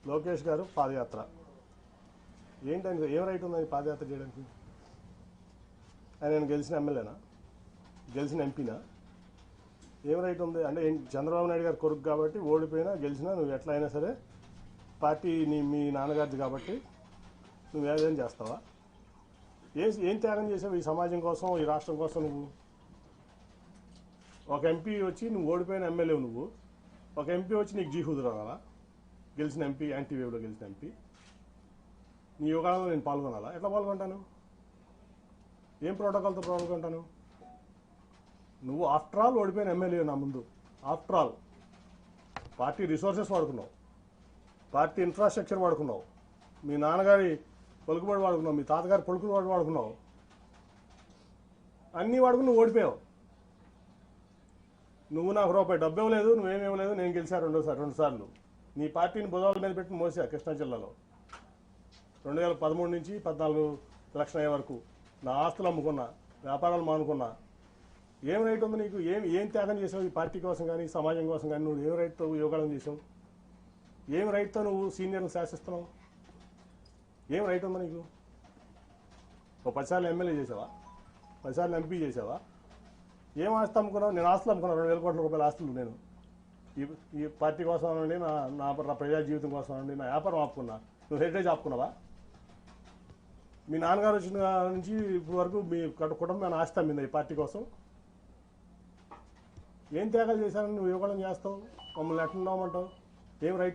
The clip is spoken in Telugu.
లోకేష్ గారు పాదయాత్ర ఏంటని ఏం రైట్ ఉందని పాదయాత్ర చేయడానికి? ఆయన గెలిచిన ఎమ్మెల్యేనా, గెలిచిన ఎంపీనా? ఏం రైట్ ఉంది అంటే చంద్రబాబు నాయుడు గారు కొడుకు కాబట్టి ఓడిపోయినా గెలిచినా నువ్వు ఎట్లా అయినా సరే పార్టీ మీ నాన్నగారిది కాబట్టి నువ్వు ఏదైనా చేస్తావా? ఏం త్యాగం చేసావు ఈ సమాజం కోసం, ఈ రాష్ట్రం కోసం? నువ్వు ఒక ఎంపీ వచ్చి నువ్వు ఓడిపోయిన ఎమ్మెల్యే, నువ్వు ఒక ఎంపీ వచ్చి నీకు జీహూదు రావాలా? గెలిచిన ఎంపీ, యాంటీవేవ్లో గెలిచిన ఎంపీ నీ యోగాలలో నేను పాల్గొనాలా? ఎట్లా పాల్గొంటాను? ఏం ప్రోటోకాల్తో పాల్గొంటాను? నువ్వు ఆఫ్టర్ ఆల్ ఓడిపోయిన ఎమ్మెల్యే నా ముందు. ఆఫ్టర్ ఆల్ పార్టీ రిసోర్సెస్ వాడుకున్నావు, పార్టీ ఇన్ఫ్రాస్ట్రక్చర్ వాడుకున్నావు, మీ నాన్నగారి పలుకుబడి వాడుకున్నావు, మీ తాతగారి పలుకుబడి వాడుకున్నావు, అన్నీ వాడుకుని నువ్వు ఓడిపోయావు. నువ్వు నాకు రూపాయి డబ్బు ఇవ్వలేదు, నువ్వేమివ్వలేదు, నేను గెలిచా రెండు సార్లు. నీ పార్టీని భుజాల మీద పెట్టి మోసా కృష్ణా జిల్లాలో 2013 నుంచి 14 ఎలక్షన్ అయ్యే వరకు నా ఆస్తులు అమ్ముకున్నా, వ్యాపారాలు మానుకున్నా. ఏం రైట్ ఉంది నీకు? ఏం త్యాగం చేసావు ఈ పార్టీ కోసం కానీ, సమాజం కోసం కానీ? నువ్వు ఏం రైట్తో యోగాలను చేసావు? ఏం రైట్తో నువ్వు సీనియర్ని శాసిస్తున్నావు? ఏం రైట్ ఉందా నీకు? ఓ 10 సార్లు ఎమ్మెల్యే చేసావా? 10 సార్లు ఎంపీ చేసావా? ఏం ఆస్తి అమ్ముకున్నావు? నేను ఆస్తులు అమ్ముకున్నాను, 2,000 కోట్ల రూపాయల ఆస్తులు. నేను ఈ పార్టీ కోసం అనండి, నా ప్రజా జీవితం కోసం అనండి, నా వ్యాపారం ఆపుకున్నా. నువ్వు హెరిటేజ్ ఆపుకున్నావా? మీ నాన్నగారు వచ్చిన నుంచి ఇప్పుడు వరకు మీ కుటుంబం ఆస్తి అమ్మిందా ఈ పార్టీ కోసం? ఏం త్యాగాలు చేశారని నువ్వు యువకులను చేస్తావు? మమ్మల్ని ఎట్లున్నామంటావు? ఏం రైట్